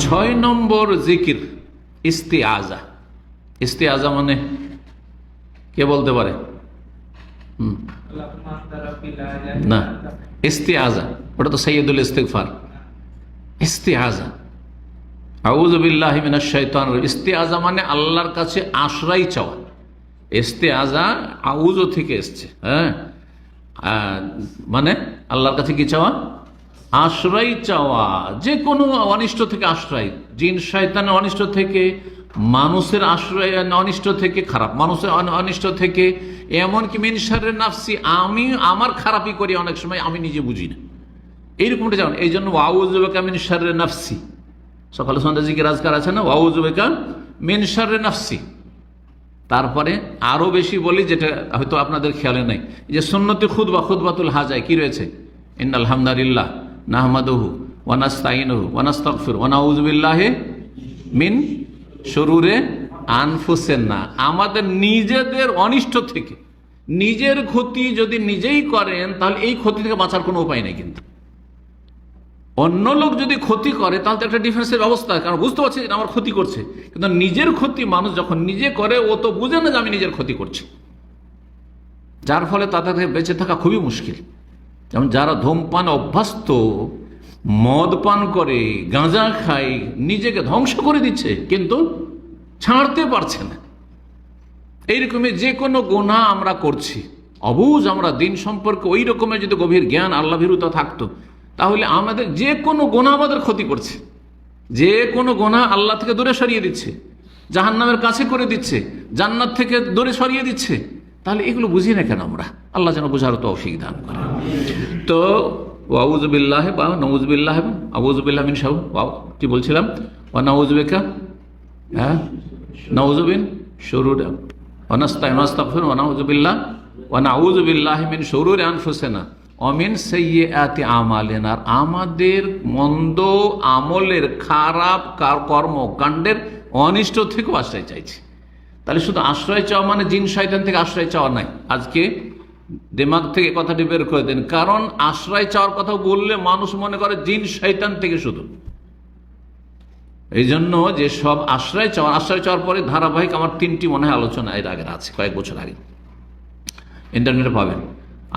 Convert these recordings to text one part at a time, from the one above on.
ছয় নম্বর জিকির ইস্তিআজা। ইস্তিআজা মানে কে বলতে পারে? না, ইস্তিআজা ওটা তো সাইয়্যিদুল ইস্তিগফার। ইস্তিআজা, আউযু বিল্লাহি মিনাশ শাইতানির। ইস্তিআজা মানে আল্লাহর কাছে আশ্রয় চাওয়া। ইস্তিআজা আউযু থেকে এসছে, হ্যাঁ, মানে আল্লাহর কাছে কি চাওয়া? আশ্রয় চাওয়া, যে কোনো অনিষ্ট থেকে আশ্রয়, জিন শয়তানের অনিষ্ট থেকে, মানুষের আশ্রয় অনিষ্ট থেকে, খারাপ মানুষের অনিষ্ট থেকে, এমনকি মিন শাররি নাফসি, আমি আমার খারাপই করি অনেক সময়, আমি নিজে বুঝি না, এইরকমটা যেমন। এই জন্য আউযু বিকা মিন শাররি নাফসি, সকালে সন্ধ্যা জিকির আজকার আছে না, আউযু বিকা মিন শাররি নাফসি। তারপরে আরো বেশি বলি, যেটা হয়তো আপনাদের খেয়ালে নাই, যে সুন্নতি খুতবা, খুতবাতুল হাজায় কি রয়েছে? ইন্নাল হামদালিল্লাহ নাহমাদুহু ওয়া নাস্তাইনুহু ওয়া নাস্তাগফিরু ওয়া নাউযু বিল্লাহি মিন শুরুরে আনফুসিনা। আমাদের নিজেদের অনিষ্ট থেকে, নিজের ক্ষতি যদি নিজেই করেন তাহলে এই ক্ষতি থেকে বাঁচার কোনো উপায় নেই। কিন্তু অন্য লোক যদি ক্ষতি করে তাহলে তো একটা ডিফেন্সের ব্যবস্থা, কারণ বুঝতে পারছে যে আমার ক্ষতি করছে। কিন্তু নিজের ক্ষতি মানুষ যখন নিজে করে, ও তো বুঝে না যে আমি নিজের ক্ষতি করছি, যার ফলে তাদের থেকে বেঁচে থাকা খুবই মুশকিল। যেমন যারা ধূমপান অভ্যস্ত, মদ পান করে, গাঁজা খায়, নিজেকে ধ্বংস করে দিচ্ছে কিন্তু ছাড়তে পারছে না। এইরকমই যে কোনো গুনাহ আমরা করছি, অবুঝ আমরা দিন সম্পর্কে ওই রকমের যদি গভীর জ্ঞান, আল্লাহ ভীরুতা থাকতো, তাহলে আমাদের যে কোনো গুনাহ আমাদের ক্ষতি করছে, যে কোনো গুনাহ আল্লাহ থেকে দূরে সরিয়ে দিচ্ছে, জাহান্নামের কাছে করে দিচ্ছে, জান্নাত থেকে দূরে সরিয়ে দিচ্ছে। তাহলে এগুলো বুঝি না কেন আমরা? আল্লাহ যেন বুঝার তৌফিক দান করে। তো আউযু বিল্লাহি বা নাউযু বিল্লাহি, আউযু বিল্লাহি মিন শাররি, কি বলছিলাম? ওয়া নাউযু বিকা, হ্যাঁ, নাউযু বিন শুরুরি ওয়া নাস্তাইনু ওয়া নাস্তাগফিরু ওয়া নাউযু বিল্লাহি ওয়া নাউযু বিল্লাহি মিন শুরুরি আনফুসিনা ওয়া মিন সাইয়্যাতি আমালিনা। আমাদের মন্দ আমলের, খারাপ কর্মকাণ্ডের অনিষ্ট থেকেও আশ্রয় চাইছি। তাহলে শুধু আশ্রয় চাওয়া মানে জিন শয়তান থেকে আশ্রয় চাওয়া নাই। আজকে দিমাগ থেকে কথাটি বের করে দেন, কারণ আশ্রয় চাওয়ার কথা বললে মানুষ মনে করে জিন শয়তান থেকে শুধু। এই জন্য যে সব আশ্রয় চাওয়ার পরে ধারাবাহিক আমার 3টি মনে হয় আলোচনা এর আগে আছে, কয়েক বছর আগে, ইন্টারনেটে পাবেন।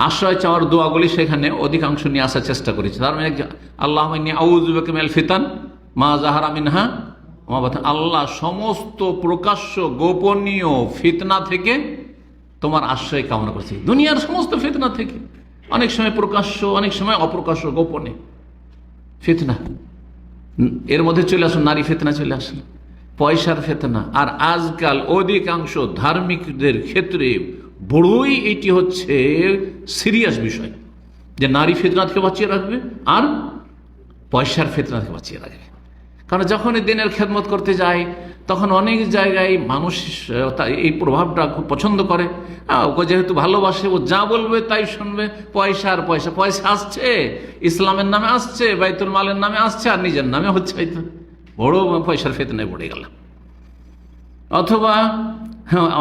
আশ্রয় চাওয়ার দোয়াগুলি সেখানে অধিকাংশ নিয়ে আসার চেষ্টা করেছি। তার মানে আল্লাহুম্মা ইন্নী আউযু বিকা মিনাল ফিতান মা যাহারা মিনহা ওয়া মা বাতান। আল্লাহ, সমস্ত প্রকাশ্য গোপনীয় ফিতনা থেকে তোমার আশ্রয় কামনা করছি। দুনিয়ার সমস্ত ফিতনা থেকে, অনেক সময় প্রকাশ্য, অনেক সময় অপ্রকাশ্য, গোপনে ফিতনা। এর মধ্যে চলে আসুন নারী ফিতনা, চলে আসুন পয়সার ফিতনা। আর আজকাল অধিকাংশ ধার্মিকদের ক্ষেত্রে বড়ই এটি হচ্ছে সিরিয়াস বিষয়, যে নারী ফিতনা থেকে বাঁচিয়ে রাখবে আর পয়সার ফিতনা থেকে বাঁচিয়ে রাখবে। কারণ যখন দিনের খেদমত করতে যায় তখন অনেক জায়গায় মানুষ এই প্রভাবটা খুব পছন্দ করে। ওকে যেহেতু ভালোবাসে, ও যা বলবে তাই শুনবে। পয়সা আর পয়সা, পয়সা আসছে ইসলামের নামে, আসছে বাইতুল মালের নামে, আসছে আর নিজের নামে হচ্ছে, হয়তো বড় পয়সার ফিতনায় পড়ে গেল। অথবা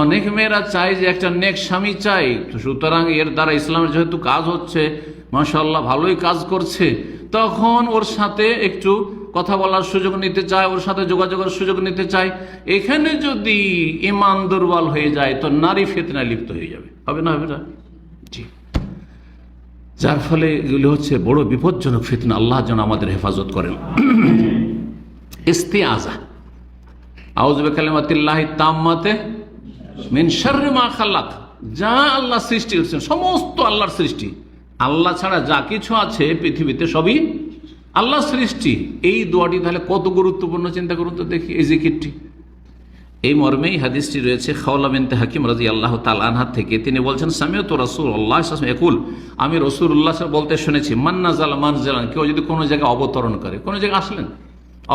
অনেক মেয়েরা চায় যে একটা নেক স্বামী চাই, সুতরাং এর দ্বারা ইসলামের যেহেতু কাজ হচ্ছে, মাশাআল্লাহ ভালোই কাজ করছে, তখন ওর সাথে একটু কথা বলার সুযোগ নিতে চায়, ওর সাথে যোগাযোগের সুযোগ নিতে চায়। এখানে যদি ঈমান দুর্বল হয়ে যায় তো নারী ফিতনায় লিপ্ত হয়ে যাবে, হবে না? হবে না? জি। যার ফলে এগুলি হচ্ছে বড় বিপজ্জনক ফিতনা। আল্লাহ যেন আমাদের হেফাজত করেন। ইস্তিআজা, আউযু বিকালিমাতিল্লাহি তাম্মাতি মিন শাররি মা খালাক। যা আল্লাহ সৃষ্টি করেছেন, সমস্ত আল্লাহর সৃষ্টি, আল্লাহ ছাড়া যা কিছু আছে পৃথিবীতে সবই আল্লাহ সৃষ্টি। এই দোয়াটি তাহলে কত গুরুত্বপূর্ণ, চিন্তা করুন তো দেখি। এই জিকিরটি, এই মর্মেই হাদিসটি রয়েছে খাওলা বিনতে হাকিম রাদিয়াল্লাহু তাআলা আনহা থেকে। তিনি বলছেন, সামিআতু রাসূলুল্লাহ সাল্লাল্লাহু আলাইহি ওয়াসাল্লাম ইয়াকুল, আমি রাসূলুল্লাহ বলতে শুনেছি, মান নাযালা মানজিলান, কেউ যদি কোনো জায়গায় অবতরণ করে, কোনো জায়গায় আসলেন,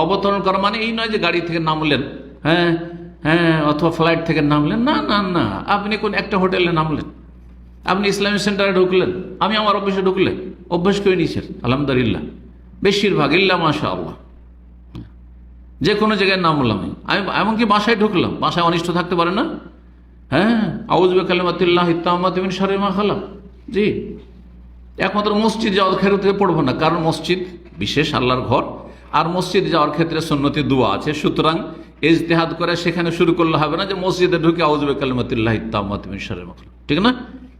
অবতরণ করা মানে এই নয় যে গাড়ি থেকে নামলেন, হ্যাঁ হ্যাঁ, অথবা ফ্লাইট থেকে নামলেন, না না না, আপনি কোন একটা হোটেলে নামলেন, আপনি ইসলামিক সেন্টারে ঢুকলেন, আমি আমার অফিসে ঢুকলেন, অভ্যাস করে নিয়েছেন আলহামদুলিল্লাহ, বেশিরভাগ ইল্লা মাশাআল্লাহ, যে কোনো জায়গায় নামলাম, আমি এমনকি বাসায় ঢুকলাম, বাসায় অনিষ্ট থাকতে পারে না? হ্যাঁ, আউযু বিকালিমাতিল্লাহি তাম্মাতি মিন শাররি মা খালাক। জি, একমাত্র মসজিদ যাওয়া খেরু থেকে পড়বো না, কারণ মসজিদ বিশেষ আল্লাহর ঘর, আর মসজিদে যাওয়ার ক্ষেত্রে সুন্নতি দোয়া আছে। সুতরাং ইজতিহাদ করে সেখানে শুরু করলে হবে না যে মসজিদে ঢুকে আউযু বিকালিমাতিল্লাহি তাম্মাতি মিন শাররি মা খালাক, ঠিক না?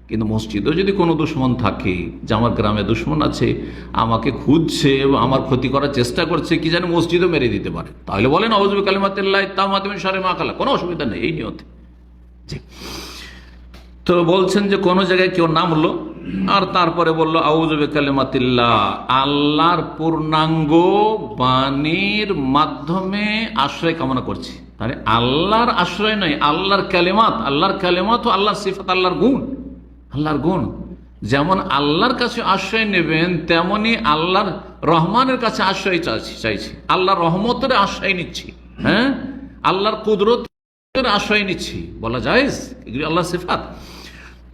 কিন্তু মসজিদেও যদি কোনো দুশমন থাকে, যে আমার গ্রামে দুশমন আছে, আমাকে খুঁজছে, আমার ক্ষতি করার চেষ্টা করছে, কি জানি মসজিদও মেরে দিতে পারে, তাহলে বলেন আউযু বিকালিমাতিল্লাহি তাম্মাতি মিন শাররি মা খালাক, কোনো অসুবিধা নেই এই নিয়তে। জি, তো বলছেন যে কোন জায়গায় কেউ নামলো আর তারপরে বললো আউযু বিকালিমাতিল্লাহ, আল্লাহর পূর্ণাঙ্গ বাণীর মাধ্যমে আশ্রয় কামনা করছি। তাহলে আল্লাহর আশ্রয় নয়, আল্লাহর কালিমাত। আল্লাহর কালিমাত ও আল্লাহর সিফাত, আল্লাহর গুণ। আল্লাহর গুণ যেমন আল্লাহর কাছে আশ্রয় নেবেন, তেমনি আল্লাহর রহমানের কাছে আশ্রয় চাইছি, আল্লাহর রহমতের আশ্রয় নিচ্ছি, হ্যাঁ, আল্লাহর কুদরতের আশ্রয় নিচ্ছি, বলা যায় এগুলি আল্লাহর সিফাত।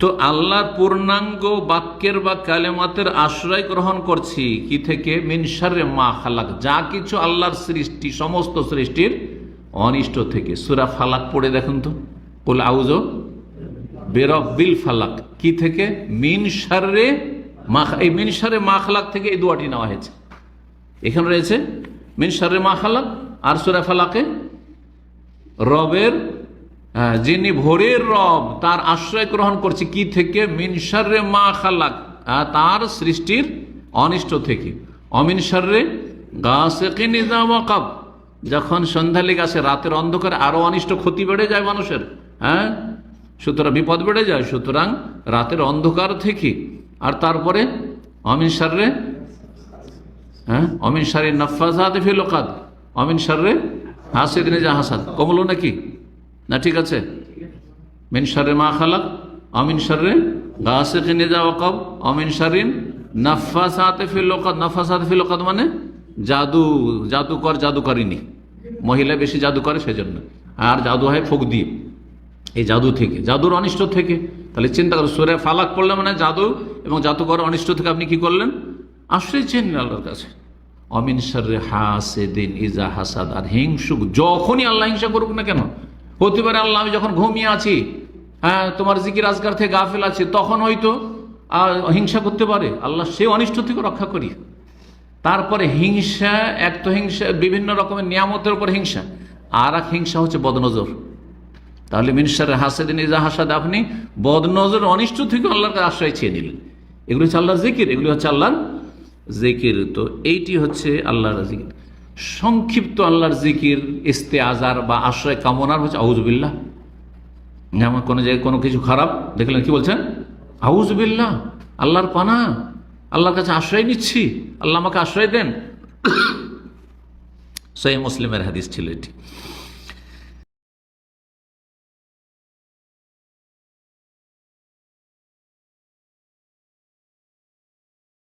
তো আল্লাহর পূর্ণাঙ্গ বাক্যের বা কালেমাতের আশ্রয় গ্রহণ করছি কি থেকে? মিন শাররি মা খালাক, যা কিছু আল্লাহর সৃষ্টি, সমস্ত সৃষ্টির অনিষ্ট থেকে। সূরা ফালাক পড়ে দেখুন তো, কুল আউযু বিরাব্বিল ফালাক, কি থেকে? মিন শাররি মা, এই মিন শাররি মা খালাক থেকে এই দোয়াটি নেওয়া হয়েছে। এখানে রয়েছে মিন শাররি মা খালাক, আর সূরা ফালাকে রবের, যিনি ভোরের রব, তার আশ্রয় গ্রহণ করছে কি থেকে? মিন শাররি মা খালাক, তার সৃষ্টির অনিষ্ট থেকে। অমিন শাররি গাসিকিন ইযা ওয়াকাব, যখন সন্ধ্যা লেগে আসে, রাতের অন্ধকারে আরো অনিষ্ট ক্ষতি বেড়ে যায় মানুষের, হ্যাঁ, সুতরাং বিপদ বেড়ে যায়, সুতরাং রাতের অন্ধকার থেকে। আর তারপরে অমিন শাররি, হ্যাঁ, অমিন শাররি নাফাসাতি ফিল উকাদ, অমিন শাররি হাসিদিন ইযা হাসাদ, কমলো নাকি? না ঠিক আছে? মিন শাররি মা খালাক, অমিন শাররি গাসিকিন ইযা ওয়াকাব, অমিন শাররি নাফাসাতি ফিল উকাদ। নাফাসাতি ফিল উকাদ মানে জাদুকর, জাদুকারিনী, মহিলা বেশি জাদু করে সেজন্য, আর জাদু হয় ফুক দিয়ে, এই জাদু থেকে, জাদুর অনিষ্ট থেকে। তাহলে চিন্তা করুন, সূরা ফালাক পড়লে মানে জাদু এবং জাদুকর অনিষ্ট থেকে আপনি কি করলেন? আশ্রয় চেন আল্লাহর কাছে। অমিন শাররি হাসিদিন ইযা হাসাদ, আর হিংসুক, যখনই আল্লাহ হিংসা করুক না কেন, হতে পারে আল্লাহ আমি যখন ঘুমিয়ে আছি, হ্যাঁ, তোমার জিকির আজকার থেকে গাফেল আছি, তখন হয়তো হিংসা করতে পারে, আল্লাহ সে অনিষ্ট থেকে রক্ষা করি। তারপরে হিংসা, এক তো হিংসা বিভিন্ন রকমের নিয়ামতের উপর হিংসা, আর এক হিংসা হচ্ছে বদনজর। তাহলে মিন শাররি হাসিদিন ইযা হাসাদ, আপনি বদনজর অনিষ্ট থেকে আল্লাহর কাছে আশ্রয় চেয়ে নিলেন। এগুলি হচ্ছে আল্লাহর জিকির, এগুলি হচ্ছে আল্লাহর জিকির। তো এইটি হচ্ছে আল্লাহর জিকির। সংক্ষিপ্ত আল্লাহর জিকির ইস্তেআজার বা আশ্রয় কামনার হচ্ছে আউযু বিল্লাহ। যেমন কোনো জায়গায় কোনো কিছু খারাপ দেখলেন, কি বলছেন? আউযু বিল্লাহ, আল্লাহর পানাহ, আল্লাহর কাছে আশ্রয় নিচ্ছি, আল্লাহ আমাকে আশ্রয় দেন। সহিহ মুসলিমের হাদিস ছিল এটি।